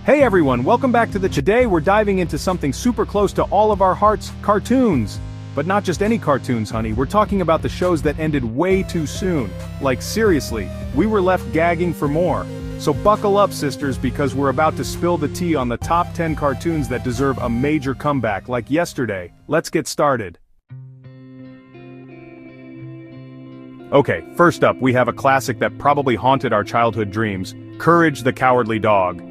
Hey everyone, welcome back to Today we're diving into something super close to all of our hearts, cartoons. But not just any cartoons, honey, we're talking about the shows that ended way too soon. Like seriously, we were left gagging for more. So buckle up, sisters, because we're about to spill the tea on the top 10 cartoons that deserve a major comeback like yesterday. Let's get started. Okay, first up, we have a classic that probably haunted our childhood dreams, Courage the Cowardly Dog.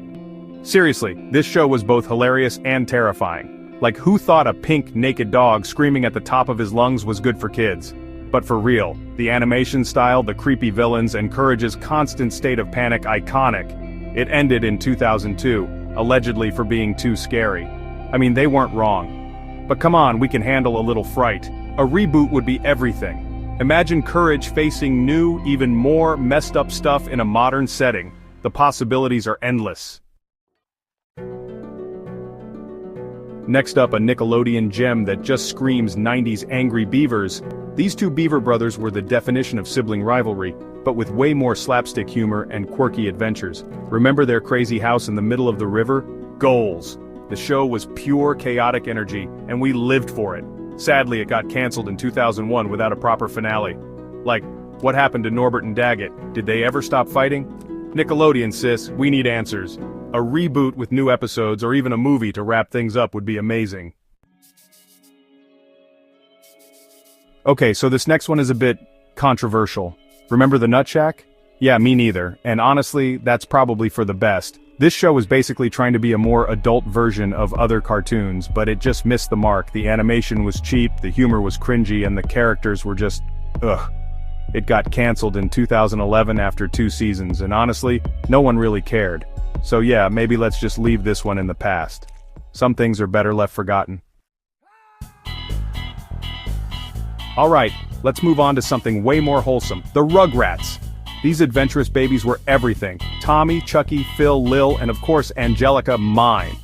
Seriously, this show was both hilarious and terrifying. Like, who thought a pink, naked dog screaming at the top of his lungs was good for kids? But for real, the animation style, the creepy villains, and Courage's constant state of panic iconic. It ended in 2002, allegedly for being too scary. I mean, they weren't wrong. But come on, we can handle a little fright. A reboot would be everything. Imagine Courage facing new, even more messed up stuff in a modern setting. The possibilities are endless. Next up, a Nickelodeon gem that just screams 90s angry beavers. These two Beaver brothers were the definition of sibling rivalry, but with way more slapstick humor and quirky adventures. Remember their crazy house in the middle of the river? Goals. The show was pure chaotic energy, and we lived for it. Sadly, it got cancelled in 2001 without a proper finale. Like, what happened to Norbert and Daggett? Did they ever stop fighting? Nickelodeon, sis, we need answers. A reboot with new episodes or even a movie to wrap things up would be amazing. Okay, so this next one is a bit controversial. Remember the Nut Shack? Yeah, me neither, and honestly, that's probably for the best. This show was basically trying to be a more adult version of other cartoons, but it just missed the mark. The animation was cheap, the humor was cringy, and the characters were just, ugh. It got cancelled in 2011 after 2 seasons, and honestly, no one really cared. So yeah, maybe let's just leave this one in the past. Some things are better left forgotten. Alright, let's move on to something way more wholesome, the Rugrats. These adventurous babies were everything. Tommy, Chucky, Phil, Lil, and of course Angelica, mine.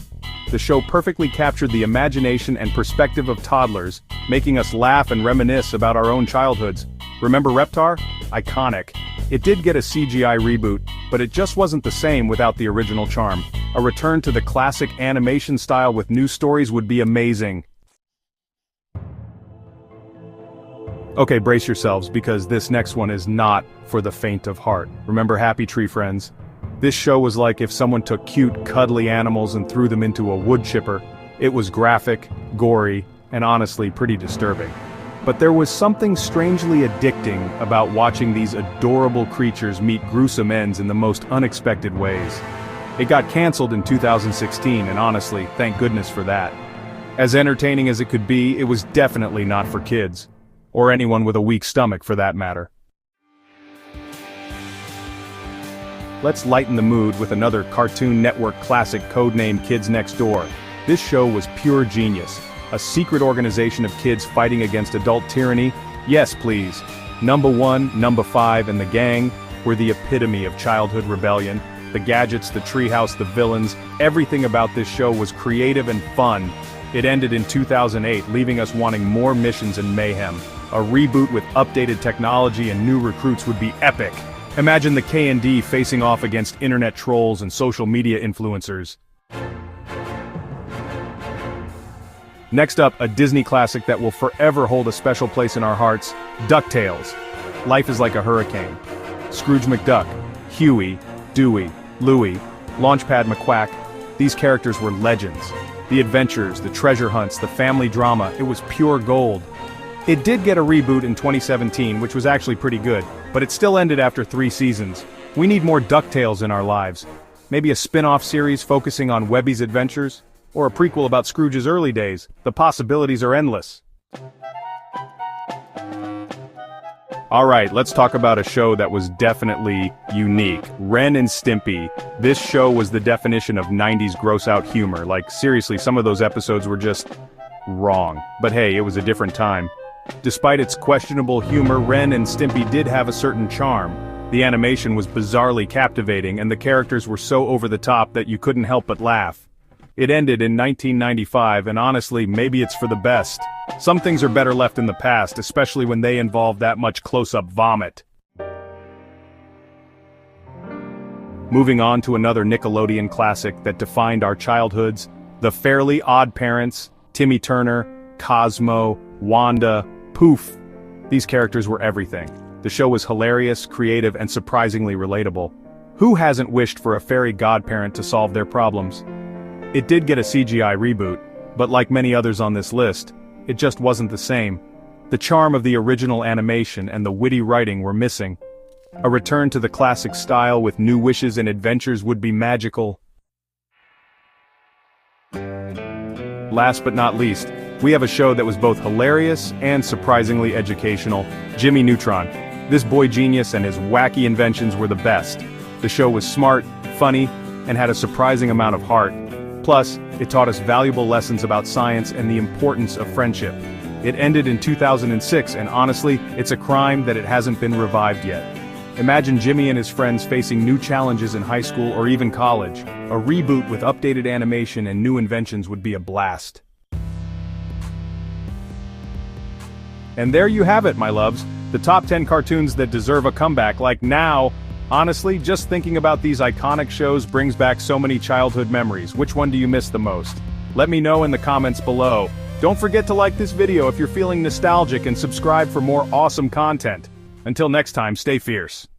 The show perfectly captured the imagination and perspective of toddlers, making us laugh and reminisce about our own childhoods. Remember Reptar? Iconic. It did get a CGI reboot, but it just wasn't the same without the original charm. A return to the classic animation style with new stories would be amazing. Okay, brace yourselves, because this next one is not for the faint of heart. Remember Happy Tree Friends? This show was like if someone took cute, cuddly animals and threw them into a wood chipper. It was graphic, gory, and honestly pretty disturbing. But there was something strangely addicting about watching these adorable creatures meet gruesome ends in the most unexpected ways. It got cancelled in 2016, and honestly, thank goodness for that. As entertaining as it could be, it was definitely not for kids. Or anyone with a weak stomach, for that matter. Let's lighten the mood with another Cartoon Network classic codenamed Kids Next Door. This show was pure genius. A secret organization of kids fighting against adult tyranny? Yes, please. Number 1, Number 5, and the gang were the epitome of childhood rebellion. The gadgets, the treehouse, the villains, everything about this show was creative and fun. It ended in 2008, leaving us wanting more missions and mayhem. A reboot with updated technology and new recruits would be epic. Imagine the K&D facing off against internet trolls and social media influencers. Next up, a Disney classic that will forever hold a special place in our hearts, DuckTales. Life is like a hurricane. Scrooge McDuck, Huey, Dewey, Louie, Launchpad McQuack, these characters were legends. The adventures, the treasure hunts, the family drama, it was pure gold. It did get a reboot in 2017, which was actually pretty good, but it still ended after 3 seasons. We need more DuckTales in our lives. Maybe a spin-off series focusing on Webby's adventures? Or a prequel about Scrooge's early days. The possibilities are endless. Alright, let's talk about a show that was definitely unique. Ren and Stimpy. This show was the definition of 90s gross-out humor. Like, seriously, some of those episodes were just wrong. But hey, it was a different time. Despite its questionable humor, Ren and Stimpy did have a certain charm. The animation was bizarrely captivating, and the characters were so over the top that you couldn't help but laugh. It ended in 1995, and honestly, maybe it's for the best. Some things are better left in the past, especially when they involve that much close-up vomit. Moving on to another Nickelodeon classic that defined our childhoods, The Fairly Odd Parents, Timmy Turner, Cosmo, Wanda, Poof. These characters were everything. The show was hilarious, creative, and surprisingly relatable. Who hasn't wished for a fairy godparent to solve their problems? It did get a CGI reboot, but like many others on this list, it just wasn't the same. The charm of the original animation and the witty writing were missing. A return to the classic style with new wishes and adventures would be magical. Last but not least, we have a show that was both hilarious and surprisingly educational, Jimmy Neutron. This boy genius and his wacky inventions were the best. The show was smart, funny, and had a surprising amount of heart. Plus, it taught us valuable lessons about science and the importance of friendship. It ended in 2006, and honestly, it's a crime that it hasn't been revived yet. Imagine Jimmy and his friends facing new challenges in high school or even college. A reboot with updated animation and new inventions would be a blast. And there you have it, my loves. The top 10 cartoons that deserve a comeback, like now. Honestly, just thinking about these iconic shows brings back so many childhood memories. Which one do you miss the most? Let me know in the comments below. Don't forget to like this video if you're feeling nostalgic and subscribe for more awesome content. Until next time, stay fierce.